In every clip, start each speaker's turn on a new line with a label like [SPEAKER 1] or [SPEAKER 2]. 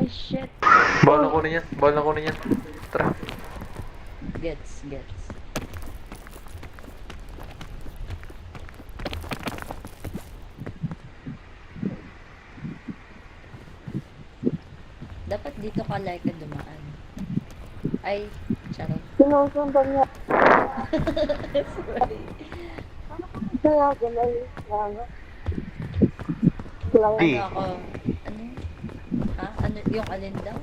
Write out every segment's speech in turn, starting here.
[SPEAKER 1] Ay, shit.
[SPEAKER 2] Bawal na kunin yan. Bawal na kunin yan. Tara.
[SPEAKER 1] Gets. Dapat dito ka like dumaan. Ay, charot.
[SPEAKER 3] Sinusundan niya.
[SPEAKER 1] Sorry.
[SPEAKER 3] Kaya ganun.
[SPEAKER 2] Di.
[SPEAKER 1] Ano ako? Ano? Ha? Ano? Yung alin daw?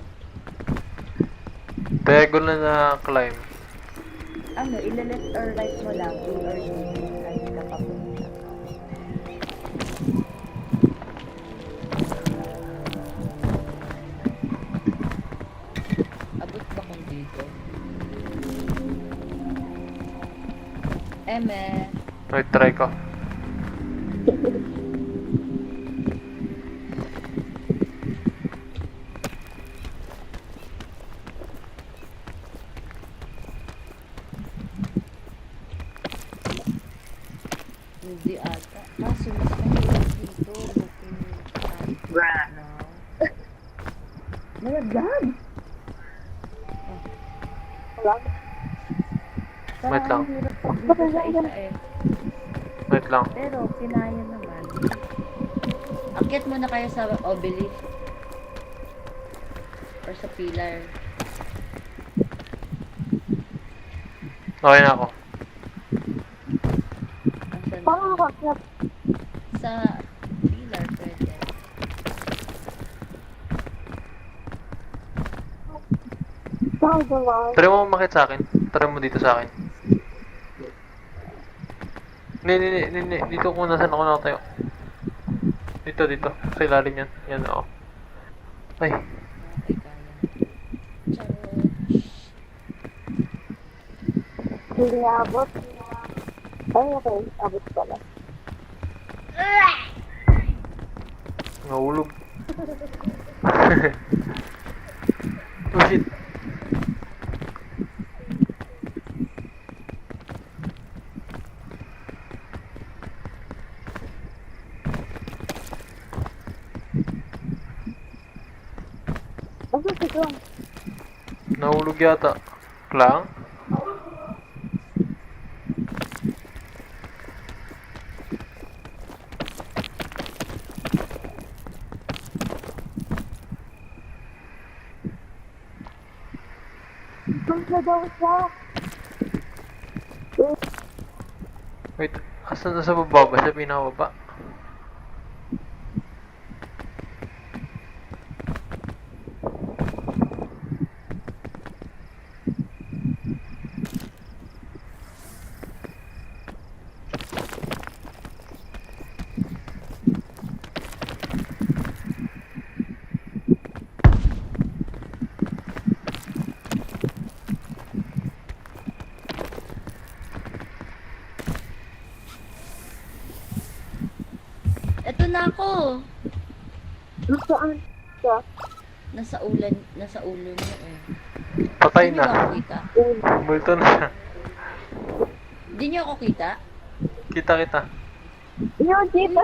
[SPEAKER 2] Diagonal na climb.
[SPEAKER 1] Ano? Ile-left or right mo lang? Or ano ka papunta? Abot ba kung dito? Eme.
[SPEAKER 2] Wait, try ko.
[SPEAKER 1] Hindi ata. Kaso mas mahirap dito. Looking now.
[SPEAKER 3] Nalagyan. Wala.
[SPEAKER 2] Wait lang.
[SPEAKER 1] Dito sa isa eh.
[SPEAKER 2] Wait lang.
[SPEAKER 1] Pero kinaya naman. Akyat muna kayo sa obelisk. Or sa pillar.
[SPEAKER 2] Okay na ako.
[SPEAKER 1] Asan?
[SPEAKER 3] Parang kakap.
[SPEAKER 1] Sa pillar pwede.
[SPEAKER 3] Saan gawa?
[SPEAKER 2] Try mo umakit sa akin. Try mo dito sa akin. Hindi. Dito kung nasan ako nakatayo. Dito. Sa ilalim yan. Yan, oo. Ay.
[SPEAKER 1] Okay, kaya. Charot.
[SPEAKER 3] Hindi abot. Ay, okay. Abot pala.
[SPEAKER 2] Nahulog. Oh shit.
[SPEAKER 3] Ano ito?
[SPEAKER 2] Nahulog yata. Klang?
[SPEAKER 3] Doon na daw siya.
[SPEAKER 2] Wait. Asan na sa baba ba? Sa pinababa?
[SPEAKER 1] Eto na ako.
[SPEAKER 3] Saan siya?
[SPEAKER 1] Nasa ulo niya eh.
[SPEAKER 2] Patay
[SPEAKER 1] Hindi niyo ako
[SPEAKER 2] na.
[SPEAKER 1] kita.
[SPEAKER 2] Multo na siya.
[SPEAKER 1] Hindi niyo ako kita?
[SPEAKER 2] Kita.
[SPEAKER 3] Yung dito.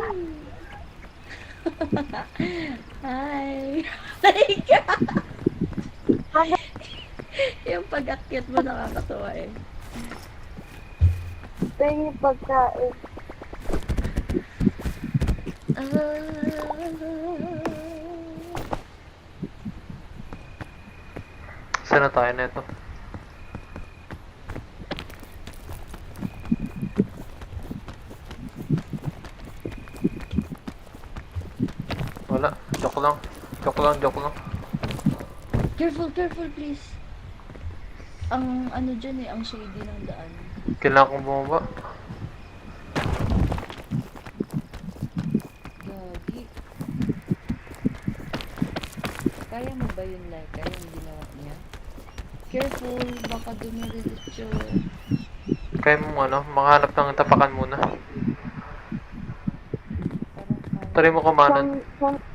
[SPEAKER 1] Hi! Hi ka! Yung pag-akyat mo nakakatawa eh.
[SPEAKER 3] Tingin pagkain.
[SPEAKER 2] Saan na tayo na ito? Wala. Joke lang.
[SPEAKER 1] Careful please. Ang ano dyan eh, ang shady ng daan.
[SPEAKER 2] Kailangan kong bumaba.
[SPEAKER 1] Gagi. Kaya mo ba yun like? Kaya yung ginawa niya? Careful, baka dumiretso.
[SPEAKER 2] Kaya mo makahanap ng tapakan muna.
[SPEAKER 1] Parang
[SPEAKER 2] Try mo kumanan.
[SPEAKER 3] Saan
[SPEAKER 1] okay.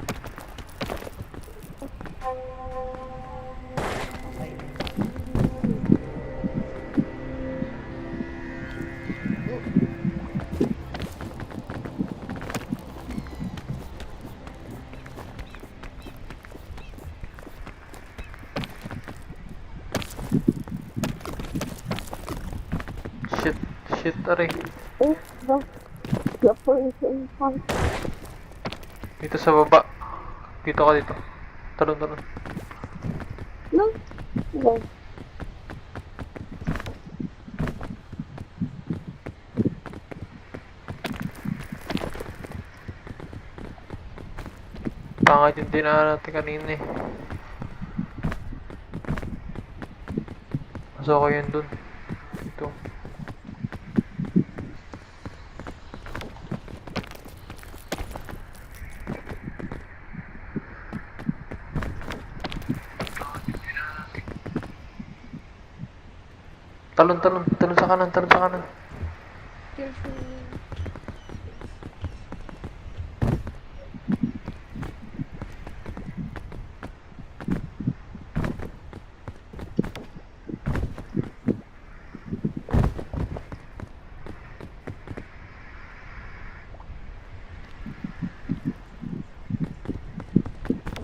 [SPEAKER 2] Shit, aray.
[SPEAKER 3] Eh, the person comes.
[SPEAKER 2] Dito sa baba. Dito ka dito. Talon, talon.
[SPEAKER 3] No? Yes.
[SPEAKER 2] Pangit yung dinaan natin kanina eh. Pasok ko yun dun. Dito. Talon, talon. Talon sa kanan, talon sa kanan.
[SPEAKER 1] Careful.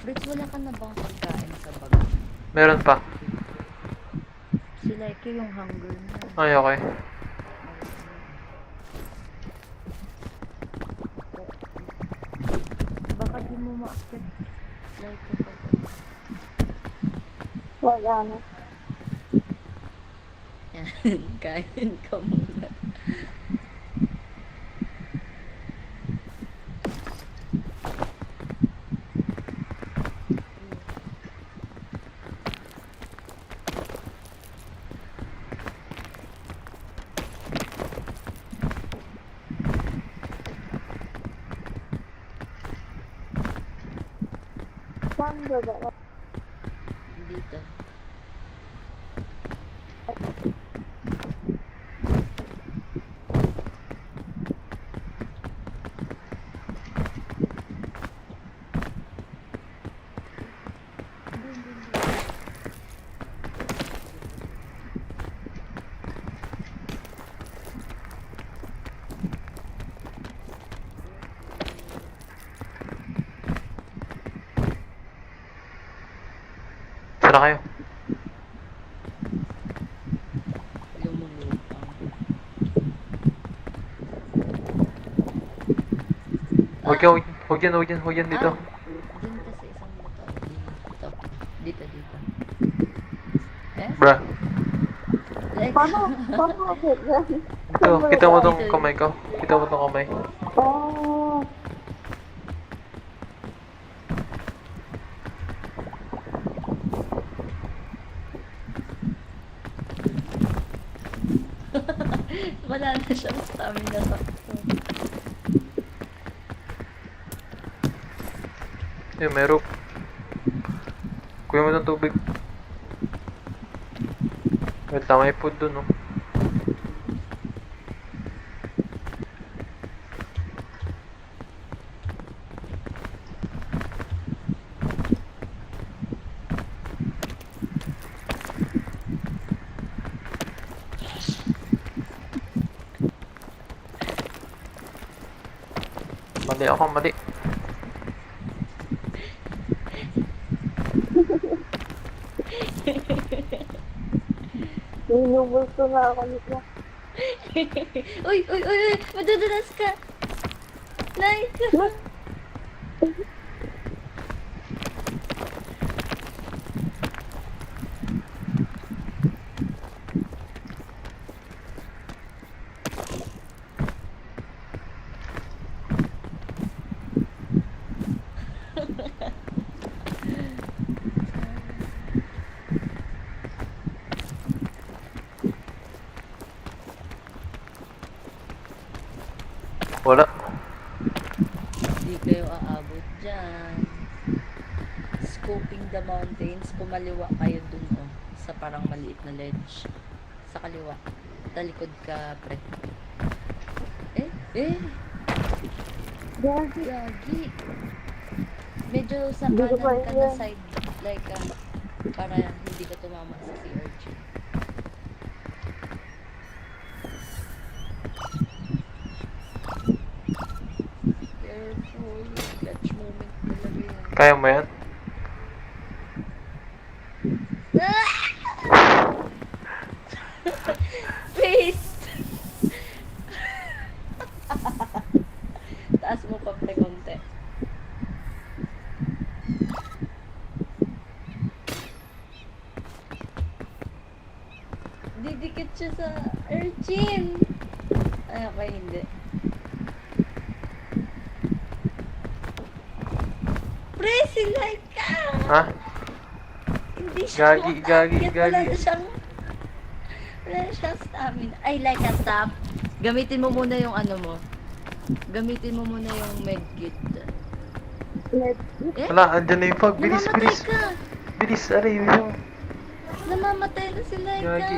[SPEAKER 1] Fritz, wala ka na bang pagkain sa bag?
[SPEAKER 2] Meron pa.
[SPEAKER 1] Si Laika yung hunger na.
[SPEAKER 2] Ay, okay.
[SPEAKER 1] Baka di mo maakit. Laika pa.
[SPEAKER 3] Wala na.
[SPEAKER 1] Yan, kain ka muna.
[SPEAKER 3] Saan ba ba?
[SPEAKER 1] Dito.
[SPEAKER 2] Saan na kayo?
[SPEAKER 1] Lumulutang.
[SPEAKER 2] Huwag yan dito.
[SPEAKER 1] Dun ka sa isang motor. Dito. Dito. Eh?
[SPEAKER 2] Bruh.
[SPEAKER 1] Like,
[SPEAKER 3] Paano ako yan?
[SPEAKER 2] Ito, kita mo tong kamay ko. Kita mo tong kamay.
[SPEAKER 3] Oh.
[SPEAKER 1] wala na siyang stamina sa
[SPEAKER 2] Eh, meron. Kuya mo ng tubig. Wait lang, may food dun, no? Mali ako, mali.
[SPEAKER 3] Ninubol ko na ako nito.
[SPEAKER 1] uy! Madudulas ka! Like!
[SPEAKER 2] Wala.
[SPEAKER 1] Hindi kayo aabot dyan. Scoping the mountains. Kumaliwa kayo dun, oh. Sa parang maliit na ledge. Sa kaliwa. Talikod ka, pre. Eh!
[SPEAKER 3] Gagi.
[SPEAKER 1] Gagi! Medyo sa
[SPEAKER 3] Hindi ko
[SPEAKER 1] kanan
[SPEAKER 3] pa
[SPEAKER 1] ka na
[SPEAKER 3] yan.
[SPEAKER 1] side. Like, para hindi ka tumama sa CRG. Careful. Clutch moment talaga yan.
[SPEAKER 2] Kaya mo yan?
[SPEAKER 1] Face! itaas mo pa pre konti. Didikit siya sa urchin. Ay, okay, hindi. Pre, si Laika!
[SPEAKER 2] Ha?
[SPEAKER 1] Hindi siya
[SPEAKER 2] Gagi,
[SPEAKER 1] makaakyat. Wala
[SPEAKER 2] gagi.
[SPEAKER 1] na siyang... Wala na siyang stamina. Ay, Laika, stop. Gamitin mo muna yung ano mo. Gamitin mo muna yung medkit.
[SPEAKER 3] Let's
[SPEAKER 1] Eh?
[SPEAKER 2] Wala, andyan na yung fog. Bilis,
[SPEAKER 1] Namamatay
[SPEAKER 2] bilis.
[SPEAKER 1] ka!
[SPEAKER 2] Bilis, aray, yung...
[SPEAKER 1] Namamatay na si Laika!
[SPEAKER 2] Gagi.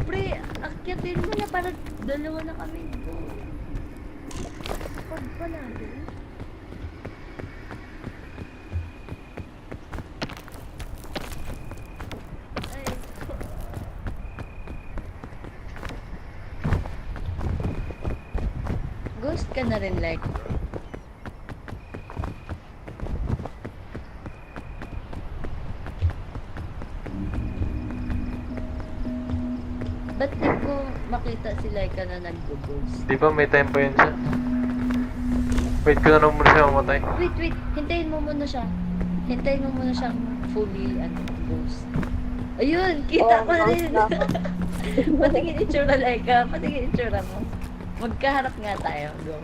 [SPEAKER 1] Pre, akyatin mo na para dalawa na kami doon. Pag pa natin. Ay, ghost ka na rin, like. Ba't di ko makita si Laika na nag-ghost?
[SPEAKER 2] Di ba may time pa yun siya? Wait ko na lang muna siya mamatay.
[SPEAKER 1] Wait, hintayin mo muna siya. Hintayin mo muna siyang fully, ghost. Ayun, kita ko rin. Patingin itsura, Laika. Patingin itsura mo. Magkaharap nga tayo. Go.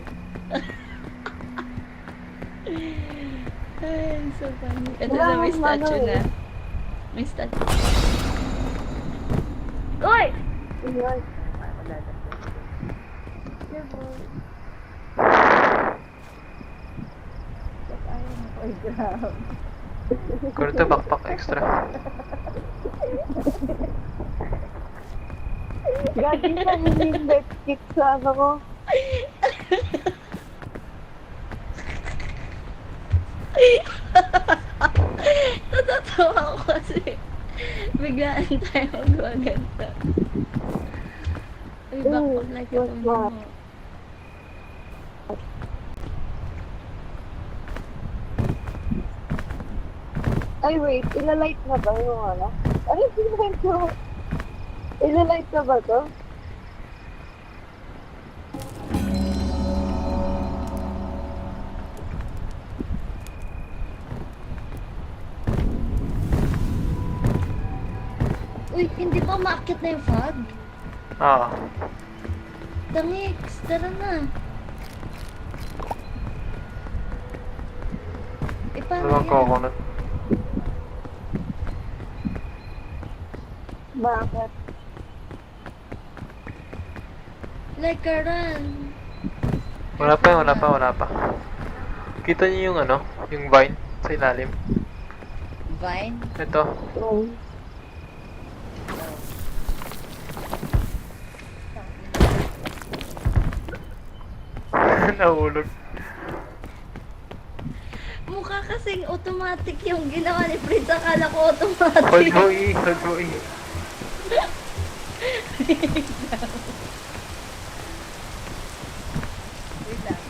[SPEAKER 1] Ay, so funny. Ito
[SPEAKER 3] Wala
[SPEAKER 1] na, may
[SPEAKER 3] akong
[SPEAKER 1] statue
[SPEAKER 3] ano
[SPEAKER 1] na.
[SPEAKER 3] eh.
[SPEAKER 1] May statue. Uy!
[SPEAKER 3] Yun.
[SPEAKER 1] Wala na. Ay, grabe.
[SPEAKER 2] Kunin to, backpack extra.
[SPEAKER 3] Gagi sa hindi medkit sa ano ko.
[SPEAKER 1] Natatawa ako kasi biglaan tayo magwaganda. Ay, backpack like ako
[SPEAKER 3] What's
[SPEAKER 1] mo.
[SPEAKER 3] that? Ay, wait. Ilalight na ba yung ano? Ano yung ginagawa ko? Ilalight na ba to?
[SPEAKER 1] Uy, hindi pa umaakit na yung fog?
[SPEAKER 2] Ah,
[SPEAKER 1] Tangix, tara na. Eh, paano
[SPEAKER 2] ano bang
[SPEAKER 1] yan?
[SPEAKER 2] coconut?
[SPEAKER 3] Bakit?
[SPEAKER 1] Like a run.
[SPEAKER 2] Wala pa, wala pa, wala pa. Kita niyo yung ano, yung vine sa ilalim.
[SPEAKER 1] Vine?
[SPEAKER 2] Ito. Nahulog.
[SPEAKER 1] Mukha kasing automatic yung ginawa ni Fritz. Akala ko
[SPEAKER 2] Hold
[SPEAKER 1] automatic.
[SPEAKER 2] mo hold mo
[SPEAKER 1] Wait lang.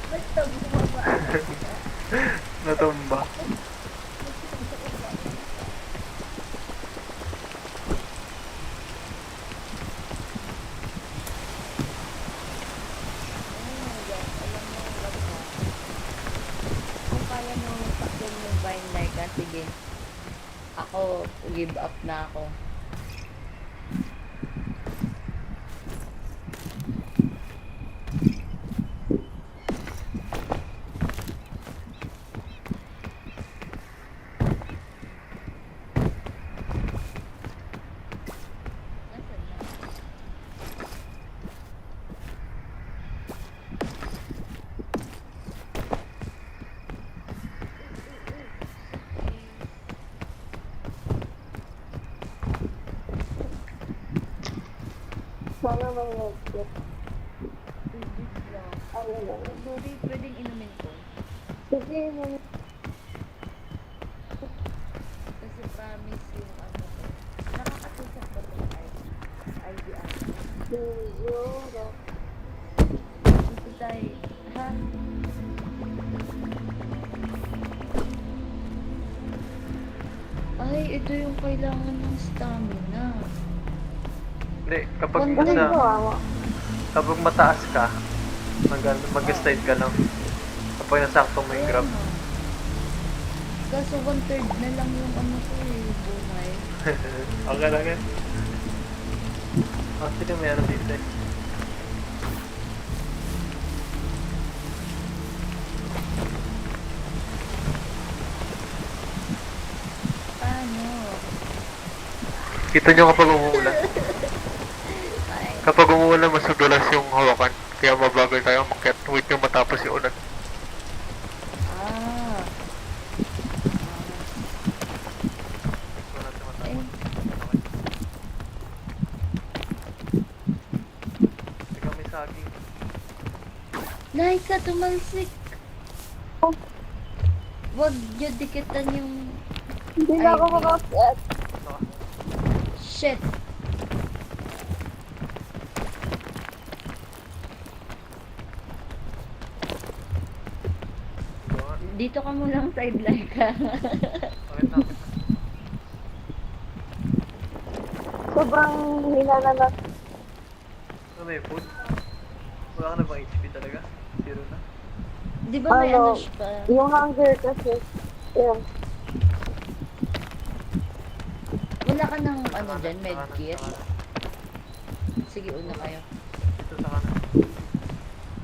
[SPEAKER 1] Basta bumaba.
[SPEAKER 2] Natumba.
[SPEAKER 1] Kung kaya mo pakyan yung Vine like sige. Ako, give up na ako. Nasaan na?
[SPEAKER 3] Sana may medkit.
[SPEAKER 1] Tubig lang.
[SPEAKER 3] Ano na?
[SPEAKER 1] Sorry, pwedeng inumin ko.
[SPEAKER 3] Sige, may
[SPEAKER 1] Kasi promise yung ano ko. Nakakatusap ba itong IDR?
[SPEAKER 3] siguro.
[SPEAKER 1] Ito tayo. Ha? Ay, ito yung kailangan ng stamina.
[SPEAKER 2] Hindi, kapag
[SPEAKER 1] Wala
[SPEAKER 3] Ano
[SPEAKER 2] nasa,
[SPEAKER 3] gawa mo?
[SPEAKER 2] kapag mataas ka, Mag-slide ka lang. Kapag nasakto mo yung grab.
[SPEAKER 1] Ayan, oh. Kaso 1/3 na lang yung ano ko eh, buhay.
[SPEAKER 2] Okay lang yan. Actually, may ano dito eh.
[SPEAKER 1] Paano?
[SPEAKER 2] Kita nyo kapag umuulan.
[SPEAKER 1] Ay,
[SPEAKER 2] Kapag umuulan, mas madulas yung hawakan. Kaya mabagal tayo makyat. Wait nyo matapos yung ulan.
[SPEAKER 1] ah.
[SPEAKER 2] Gusto natin
[SPEAKER 1] Ay,
[SPEAKER 2] matapos. Teka, may saging.
[SPEAKER 1] Laika, tumalsik. Wag nyo dikitan yung...
[SPEAKER 3] Hindi na ako
[SPEAKER 1] Ay,
[SPEAKER 3] makakyat.
[SPEAKER 2] Ito ka.
[SPEAKER 1] Shit.
[SPEAKER 2] Ito nga.
[SPEAKER 1] Dito ka munang side Laika.
[SPEAKER 2] Bakit na?
[SPEAKER 3] Sobrang hina na na.
[SPEAKER 2] Ano may food? Wala ka na bang HP talaga? Zero na?
[SPEAKER 1] Di ba may
[SPEAKER 3] Ano?
[SPEAKER 1] ano siya?
[SPEAKER 3] Yung hunger kasi. Yan.
[SPEAKER 1] Wala ka ng ano dyan,
[SPEAKER 2] Sa kanan,
[SPEAKER 1] medkit?
[SPEAKER 2] sa kanan.
[SPEAKER 1] Sige, una kayo.
[SPEAKER 2] Dito sa kanan.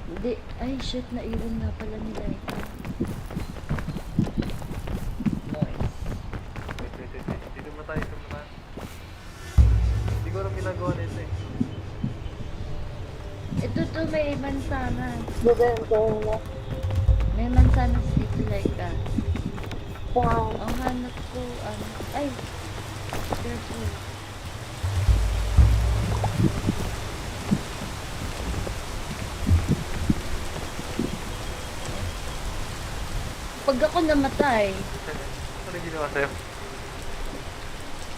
[SPEAKER 1] Hindi. Ay, shit, naiwan nga pala ni Laika. Noise.
[SPEAKER 2] Wait. Dito mo tayo, dito mo tayo. Hindi ko alam ginagawa nito eh.
[SPEAKER 1] Ito to, may mansanas.
[SPEAKER 3] Bibenta na.
[SPEAKER 1] May mansanas dito, Laika.
[SPEAKER 3] Yan.
[SPEAKER 1] Ang hanap ko, ano... Ay! Careful. Pag ako namatay,
[SPEAKER 2] Ano yung ginawa sa'yo?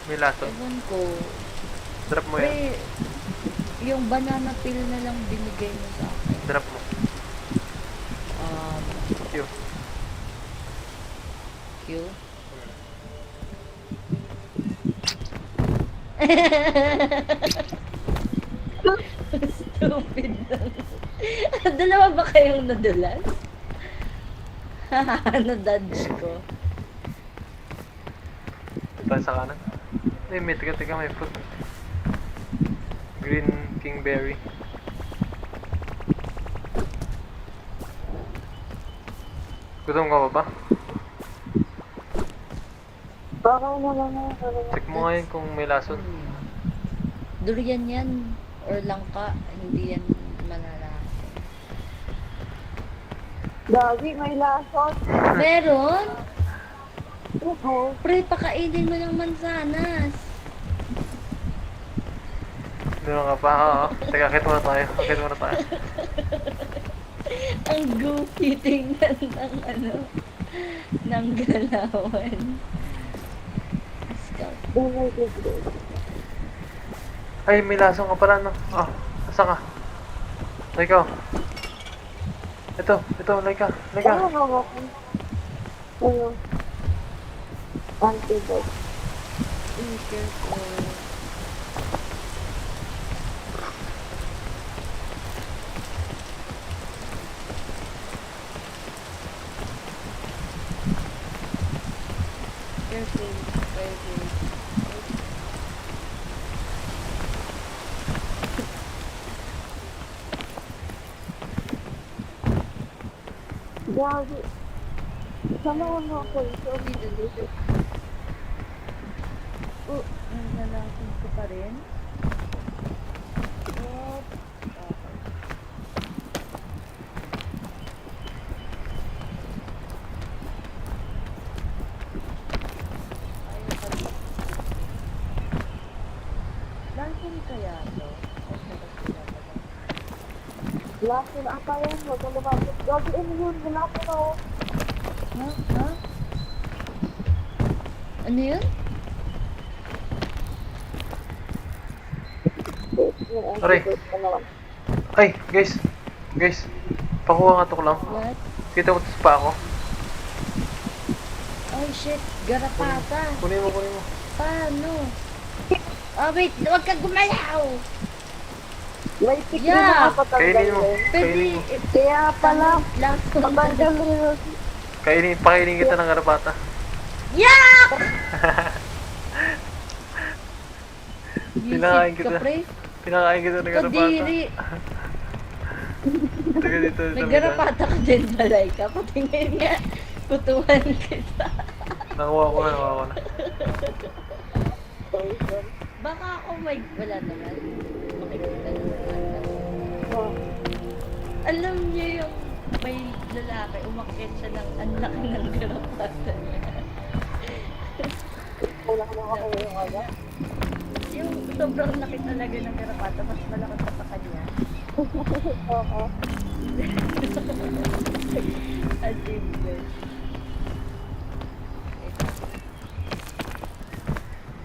[SPEAKER 2] May lason.
[SPEAKER 1] ewan ko,
[SPEAKER 2] Drop mo yan.
[SPEAKER 1] pre, yung banana peel na lang binigay mo sa akin.
[SPEAKER 2] Drop mo. Q.
[SPEAKER 1] Q? Stupid lang. Dalawa ba kayong nadulas? Na-dodge ko.
[SPEAKER 2] Tayo sa kanan. Ay, may teka, may fruit. Green kingberry. Gutom ka pa ba?
[SPEAKER 3] Baka naman na.
[SPEAKER 2] Check mo ngayon kung may lason.
[SPEAKER 1] Durian yan. Or langka. Hindi yan malalaki.
[SPEAKER 3] Dagi, may lason.
[SPEAKER 1] Meron?
[SPEAKER 3] Oo.
[SPEAKER 1] Pre, pakainin mo ng mansanas.
[SPEAKER 2] Meron ka pa? Oo. Teka, akit muna tayo. Akit muna tayo.
[SPEAKER 1] Ang goofy tingnan ng ano, ng galawan. Scout.
[SPEAKER 3] Oh my God.
[SPEAKER 2] Ay, may lason ka pala, no? Ah, asa ka? Ikaw. Ito, Laika.
[SPEAKER 3] Ano ba ako? Ano? Antidote.
[SPEAKER 1] Be careful. Careful. Careful.
[SPEAKER 3] Dagi. Sana ano ako ito?
[SPEAKER 1] Dito, dito. Oh, nalalaking ko pa rin. What? Okay. Ayaw pa rin. Lakin kaya to? Ay, nakasila pa ba?
[SPEAKER 3] Lason ata yan. Huwag ka lumapit. Dagi, ano yun? Lason ako.
[SPEAKER 1] Ha? Ha? Ano yun?
[SPEAKER 3] Yung
[SPEAKER 2] Aray.
[SPEAKER 3] antidote ko naman.
[SPEAKER 2] Ay, guys. Pakuha nga to ko lang.
[SPEAKER 1] What?
[SPEAKER 2] Kita mo sa pa ako.
[SPEAKER 1] Oh shit, garapata.
[SPEAKER 2] Kunin mo.
[SPEAKER 1] Paano? Oh wait, huwag kang gumalaw!
[SPEAKER 3] May tick
[SPEAKER 1] Yeah.
[SPEAKER 3] na nakapatanggal
[SPEAKER 2] Kainin mo.
[SPEAKER 3] din.
[SPEAKER 1] Pwede,
[SPEAKER 2] Kainin mo.
[SPEAKER 3] Kaya pala,
[SPEAKER 1] last one.
[SPEAKER 3] patanggal rin.
[SPEAKER 2] Pakainin kita ng garapata.
[SPEAKER 1] Yak!
[SPEAKER 2] Pinakain
[SPEAKER 1] Visit
[SPEAKER 2] kita.
[SPEAKER 1] ka, pre.
[SPEAKER 2] Pinakain kita ng garapata.
[SPEAKER 1] Kadiri.
[SPEAKER 2] Taga dito sa
[SPEAKER 1] Naggarapata ka din, balay ka. Patingin nga. Kutuhan kita.
[SPEAKER 2] Nakuha ko na.
[SPEAKER 1] Baka ako may... Wala naman. Makikita naman.
[SPEAKER 3] Oh.
[SPEAKER 1] Alam niyo yung may lalaki, umakyat siya ng anak ng garapata niya.
[SPEAKER 3] Wala na ako yung aga.
[SPEAKER 1] Yung sobrang laki talaga ng garapata, mas malaki pa sa kanya.
[SPEAKER 3] Oo.
[SPEAKER 1] Achievement.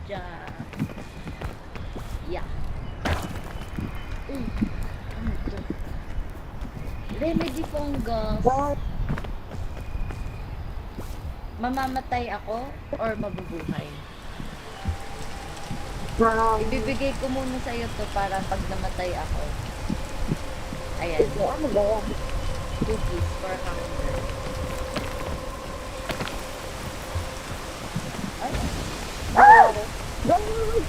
[SPEAKER 1] Diyan. Yeah. Ano to? Remedy fungus.
[SPEAKER 3] Bakit?
[SPEAKER 1] Mamamatay ako or mabubuhay? Ibibigay ko muna sa iyo to para pag namatay ako. Ayan.
[SPEAKER 3] Ano ba yan?
[SPEAKER 1] Cookies for hunger. Ay,
[SPEAKER 3] Ganun.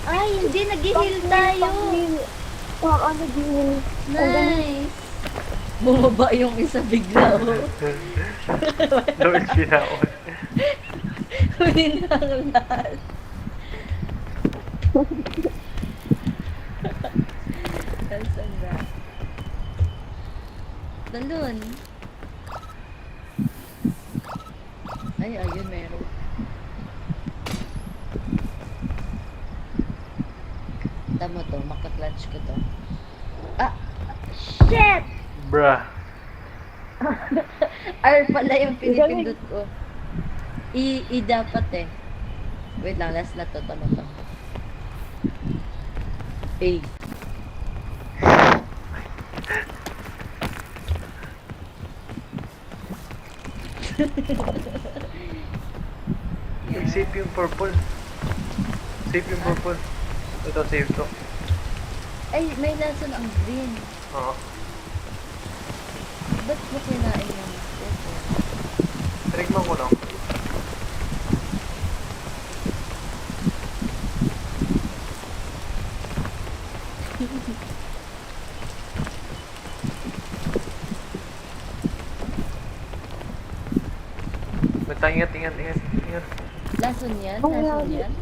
[SPEAKER 1] ay hindi, nag-heal tayo.
[SPEAKER 3] Oo, nag-heal.
[SPEAKER 1] Nice. Bumaba yung isa bigla, oh.
[SPEAKER 2] Lord Kinaon.
[SPEAKER 1] Huli na ang lahat. Nasaan na? Dalun. Ay, ayun, meron. Tama to, makaklatch ko to. Ah! Shit!
[SPEAKER 2] Bruh.
[SPEAKER 1] R pala yung pinipindot ko. I dapat eh. Wait lang, last na to. Tama to. A.
[SPEAKER 2] Save yung purple. Save yung purple. Ito, save to.
[SPEAKER 1] Ay, may lason ang green.
[SPEAKER 2] Oo.
[SPEAKER 1] Ba't mo kinain yung ito?
[SPEAKER 2] Trigman ko lang. Basta ingat.
[SPEAKER 1] Lason yan?
[SPEAKER 3] Oh,
[SPEAKER 1] Lason
[SPEAKER 3] yeah.
[SPEAKER 1] yan?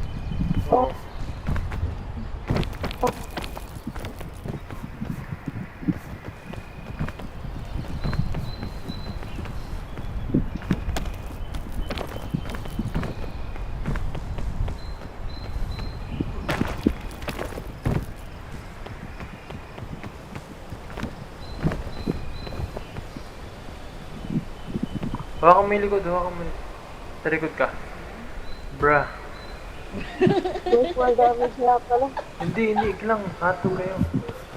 [SPEAKER 2] Oo. Hawakan mo yung likod, Sa likod ka. Bruh.
[SPEAKER 3] Yes, more damage nga pala.
[SPEAKER 2] Hindi lang. Hato kayo.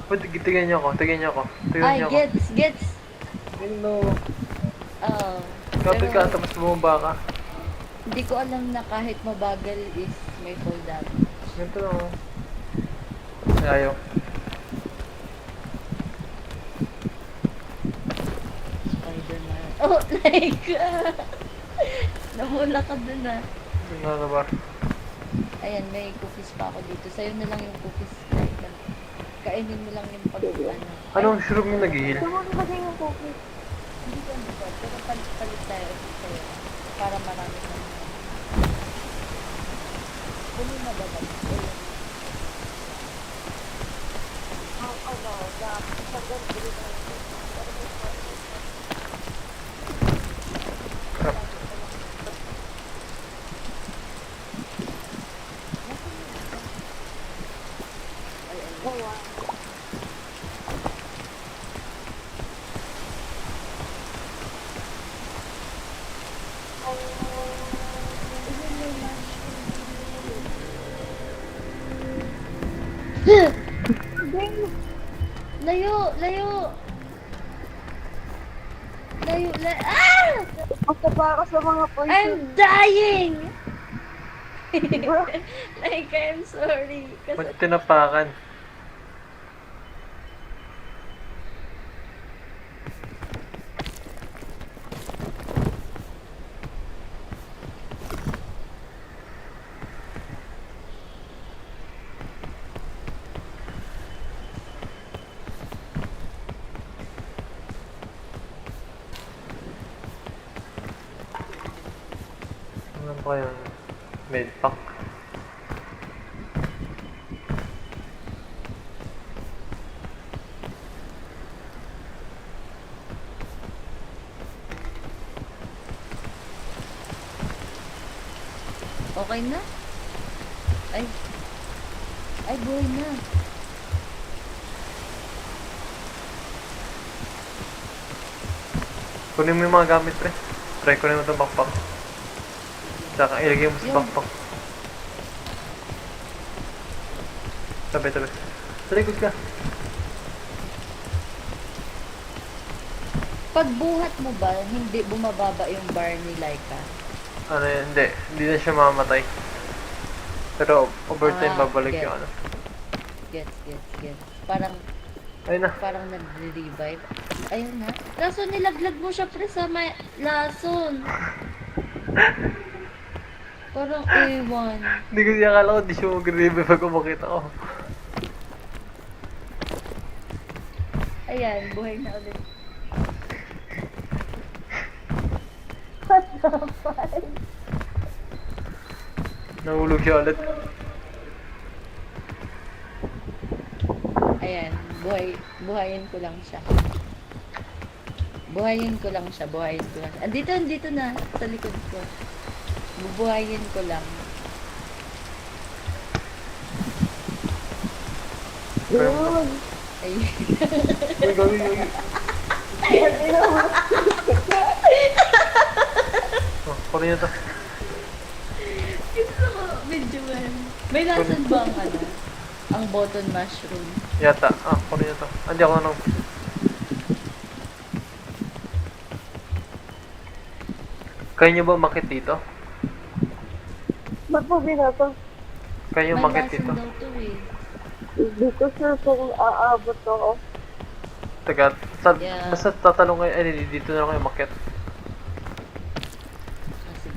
[SPEAKER 2] Pwede, tignan niyo ako.
[SPEAKER 1] Ay, gets.
[SPEAKER 2] Hello.
[SPEAKER 1] Oh.
[SPEAKER 2] Kapit ka, tapos bumaba ka.
[SPEAKER 1] Hindi ko alam na kahit mabagal is may fall damage.
[SPEAKER 2] Ganito lang. Ayaw.
[SPEAKER 1] Spider-Man. Oh, like! Namula ka dun ah.
[SPEAKER 2] Ano ba?
[SPEAKER 1] Ayan, may cookies pa ako dito. Sa'yo na lang yung cookies. Like, kainin mo lang yung pag ano.
[SPEAKER 2] Anong shroom yung nag-heal?
[SPEAKER 3] Gusto mo nilagay yung cookies?
[SPEAKER 1] Hindi ko ano ba, pero palit tayo sa'yo. Para marami na. Kunin na ba ba? Ayun. Layo! Layo! Ah!
[SPEAKER 3] Basta para sa mga poison.
[SPEAKER 1] I'm dying! like, I'm sorry.
[SPEAKER 2] Ba't tinapakan? ko yung medpack.
[SPEAKER 1] Okay na? Ay. Ay, buhay na.
[SPEAKER 2] Kunin mo yung mga gamit, pre. Try kunin mo itong backpack. Tsaka ilagay mo sa
[SPEAKER 1] Yun.
[SPEAKER 2] backpack. Tabi. Sa likod ka.
[SPEAKER 1] Pagbuhat mo ba, hindi bumababa yung bar ni Laika?
[SPEAKER 2] Ano yun? Hindi na siya mamamatay. Pero overtime
[SPEAKER 1] Ah,
[SPEAKER 2] babalik
[SPEAKER 1] get.
[SPEAKER 2] yung ano.
[SPEAKER 1] Gets.
[SPEAKER 2] Ayun na.
[SPEAKER 1] Parang nag-revive. Ayun na. Lason, nilaglag mo siya pre sa may lason. Parang ewan.
[SPEAKER 2] Hindi ko siya akala ko di siya mag-revive pag umakita ko.
[SPEAKER 1] Ayan, buhay na ulit. What the fuck?
[SPEAKER 2] Nahulog siya ulit.
[SPEAKER 1] Ayan, buhayin ko lang siya. Buhayin ko lang siya. Andito na, sa likod ko. Bubuhayin ko lang.
[SPEAKER 3] Yun.
[SPEAKER 1] Ay.
[SPEAKER 2] Uy, gawin. Oh, kunin niyo to.
[SPEAKER 1] Gusto ko, medyo may lason ba ang ano? Ang button mushroom?
[SPEAKER 2] Yata. Kunin niyo to. Hindi ako nang... Kaya niyo ba umakit dito?
[SPEAKER 3] Ba't mo binato?
[SPEAKER 2] Kaya niyo
[SPEAKER 1] May
[SPEAKER 2] umakit
[SPEAKER 1] lason
[SPEAKER 2] dito?
[SPEAKER 1] daw to eh.
[SPEAKER 3] Hindi ko sure kung aabot ako.
[SPEAKER 2] Taga,
[SPEAKER 1] Yeah.
[SPEAKER 2] basta tatalong kayo, ay dito na lang kayo umakit.
[SPEAKER 1] Kasi,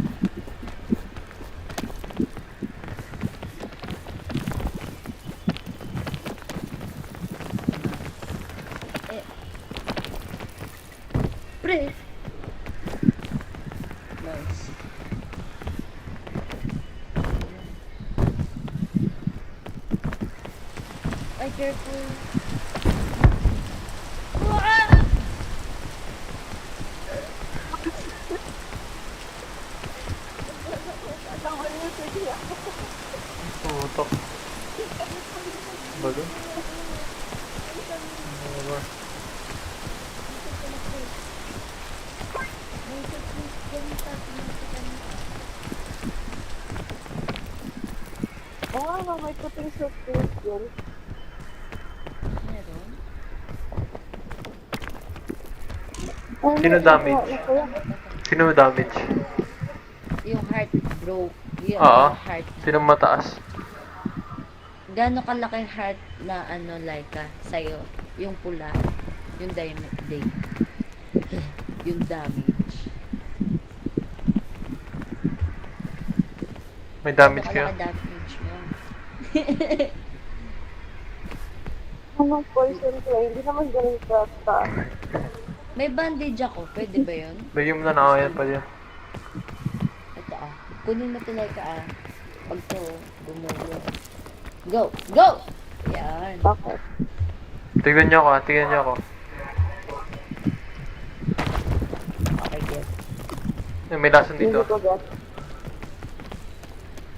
[SPEAKER 1] eh. Pre! Nice. Ay, careful. Ah!
[SPEAKER 2] Putok. Bago? Ano ba?
[SPEAKER 3] Oo nga, may puting suitcase yun.
[SPEAKER 1] Meron?
[SPEAKER 2] Sino damage? Sino may damage?
[SPEAKER 1] Yung heart broke. Yung
[SPEAKER 2] Oo.
[SPEAKER 1] heart.
[SPEAKER 2] Sino mataas?
[SPEAKER 1] Gano'ng kalaki heart na ano, Laika, sa'yo? Yung pula. Yung damage. Yung damage.
[SPEAKER 2] May damage
[SPEAKER 1] Gano'ng
[SPEAKER 2] kayo?
[SPEAKER 1] kalaki damage mo?
[SPEAKER 3] Anong poison ko? Hindi naman ganun ka.
[SPEAKER 1] May bandage ako. Pwede ba yun?
[SPEAKER 2] Bigyan mo na nakayan pa dyan.
[SPEAKER 1] Ito Kunin mo to Laika Pag to, gumulo. Go! Go! Yan.
[SPEAKER 3] Okay.
[SPEAKER 2] Tignan niyo ako.
[SPEAKER 1] Okay, get.
[SPEAKER 2] May lason
[SPEAKER 3] Hindi
[SPEAKER 2] dito.
[SPEAKER 3] ko get.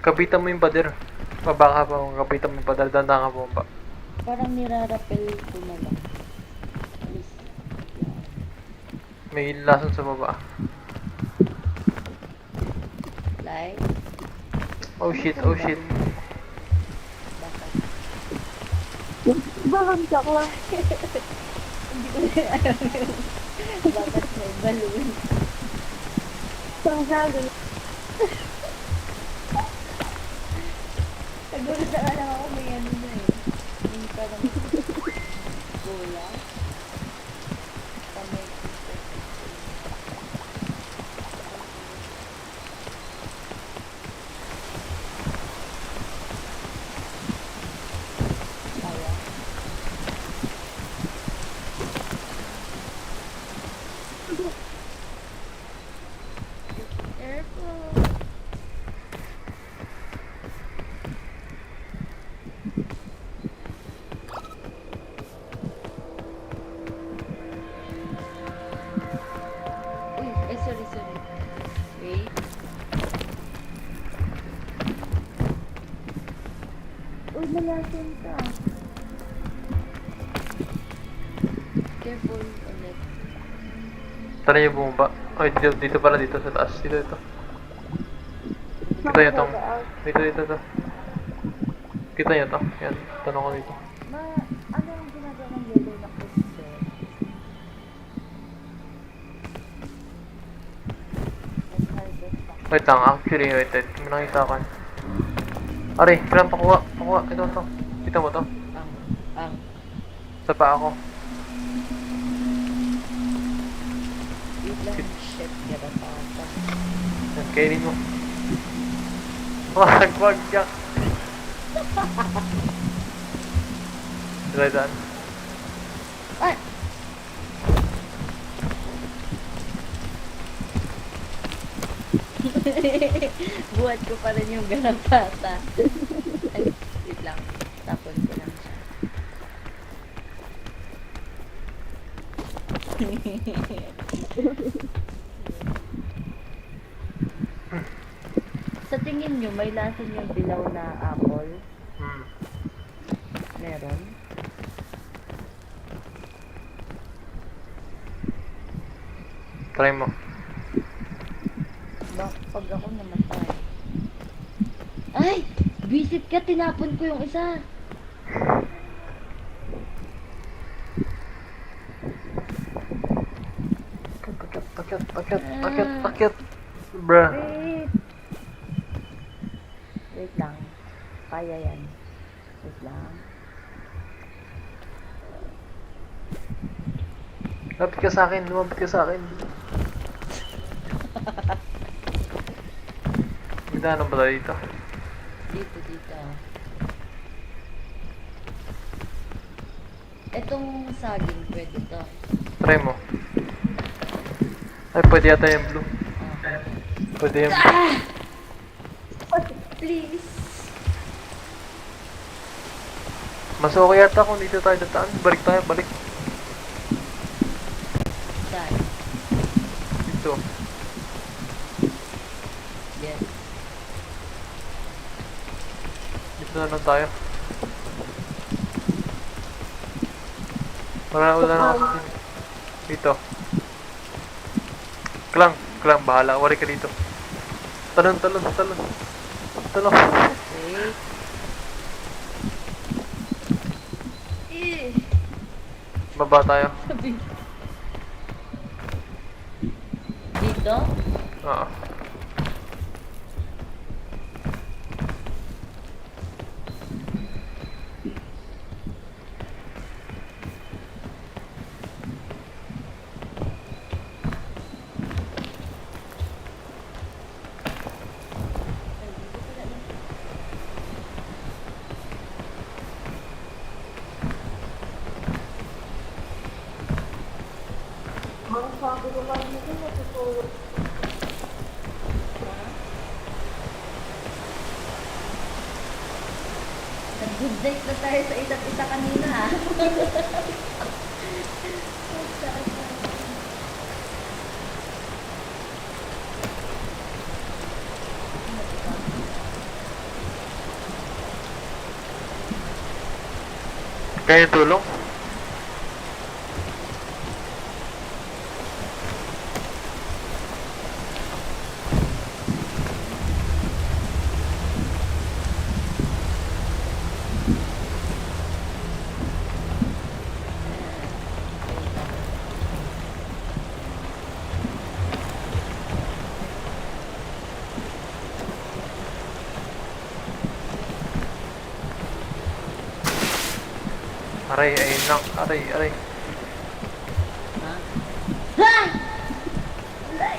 [SPEAKER 2] Kapitan mo yung pader. Baba ka pa kung kapitan mo yung pader. Dandan ka bumaba.
[SPEAKER 1] Parang nirarapel ko na lang. Alis. Yan.
[SPEAKER 2] May lason sa baba.
[SPEAKER 1] Like,
[SPEAKER 2] Oh shit.
[SPEAKER 1] bakit?
[SPEAKER 3] Balon ka lang.
[SPEAKER 1] Hindi ko na alam yung bakit may balloon.
[SPEAKER 3] Saan galing?
[SPEAKER 1] Siguro sa alam ako may ano na eh. May parang bola. Kamay Awa. Careful. Malasin ka. Careful ulit.
[SPEAKER 2] Tara niyo bumaba. Ay, dito pala, dito sa taas. Dito. Kita niyo tong. Dito to. Kita niyo to. Yan, tanong ko dito.
[SPEAKER 1] Ano ang ginagawa ng yellow na poste? Nag-harvest ako.
[SPEAKER 2] Wait lang, actually, wait. May nakita ko. Aray, kailangan pakuha. Ito to. Kita mo to?
[SPEAKER 1] Ang.
[SPEAKER 2] Sa paa ko.
[SPEAKER 1] Wait lang, shit, gata pa.
[SPEAKER 2] Yan, kainin mo. Wag yan. Daan.
[SPEAKER 1] Ay! Buhat ko pa rin yung garapata. Ay, wait lang. Tapon ko lang siya. Sa tingin nyo, may lason yung dilaw na apple? Meron?
[SPEAKER 2] Try mo.
[SPEAKER 1] Pag ako namatay. Ay! Visit ka, tinapon ko yung isa.
[SPEAKER 2] Pakyat. Bruh.
[SPEAKER 1] Wait! Wait lang. Kaya yan. Wait lang.
[SPEAKER 2] Lumapit ka sa akin. May daanan pala dito.
[SPEAKER 1] Dito. Etong saging, pwede to.
[SPEAKER 2] Try mo. Ay, pwede yata yung blue.
[SPEAKER 1] Ah.
[SPEAKER 2] Pwede yung
[SPEAKER 1] Please.
[SPEAKER 2] mas okay yata kung dito tayo dataan. Balik.
[SPEAKER 1] Saan?
[SPEAKER 2] Dito.
[SPEAKER 1] Yes.
[SPEAKER 2] Dito na lang tayo. Wala na kasi. Dito. Klang, bahala. Wari ka dito. Talon.
[SPEAKER 1] Wait.
[SPEAKER 2] Baba tayo.
[SPEAKER 1] Sabi. Dito?
[SPEAKER 2] Oo.
[SPEAKER 3] Ang sabi ko lang nito, natutulog.
[SPEAKER 1] Nag-good night na tayo sa isa't isa kanina ah.
[SPEAKER 2] Kaya tulong? Aray, ayun lang. Aray.
[SPEAKER 1] Ha? Ha! Alay!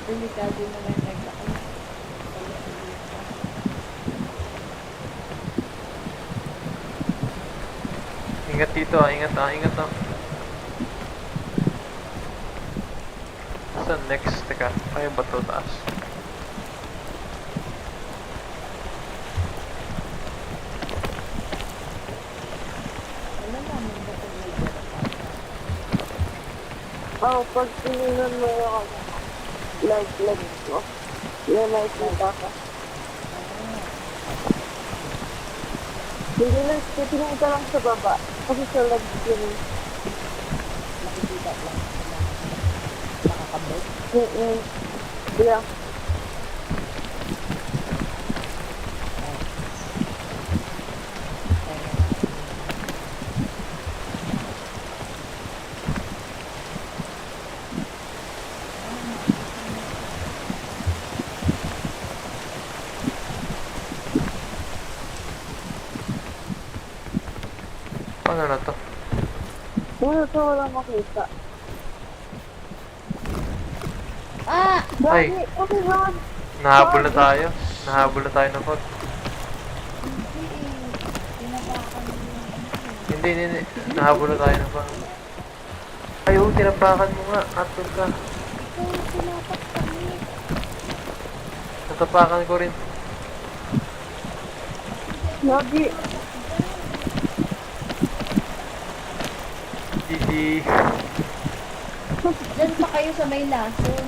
[SPEAKER 1] Delikado naman naglakay.
[SPEAKER 2] Ingat dito ingat ah. Saan next? Teka, kaya ba ito taas?
[SPEAKER 1] Wala naman ba kung may garapata?
[SPEAKER 3] Pag tinignan mo yung leg mo, Yung nakikita ka. Hindi lang, titingin ka lang sa baba. Kasi sa legs yun.
[SPEAKER 1] Nakikita lang. Nakakabot.
[SPEAKER 3] Yeah.
[SPEAKER 2] Paano na to?
[SPEAKER 3] Ano ito wala makita?
[SPEAKER 1] Ah!
[SPEAKER 2] Ay.
[SPEAKER 3] Dami! Okay ba?
[SPEAKER 2] Nahabol na tayo. Nahabol na tayo ng fog.
[SPEAKER 1] Hindi eh. Tinapakan mo yung
[SPEAKER 2] Hindi, hindi, hindi. Nahabol na tayo ng fog. Ay, oo, tinapakan mo nga. Atol ka.
[SPEAKER 1] ikaw tinapak kami.
[SPEAKER 2] Natapakan ko rin.
[SPEAKER 3] Lagi.
[SPEAKER 2] GG.
[SPEAKER 1] Diyan pa kayo sa may lason.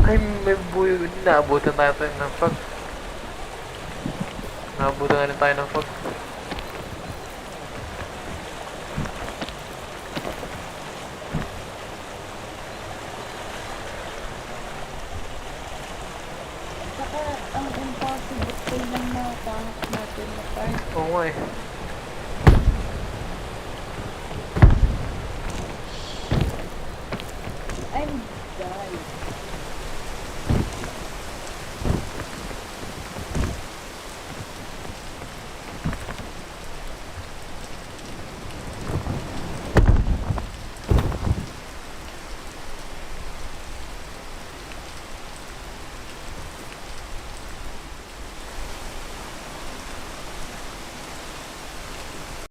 [SPEAKER 2] Ay, may buyo. Naabutan tayo ng fog. Naabutan na rin tayo ng fog.
[SPEAKER 1] Saka ang impossible lang na natin na part.
[SPEAKER 2] Oo nga eh.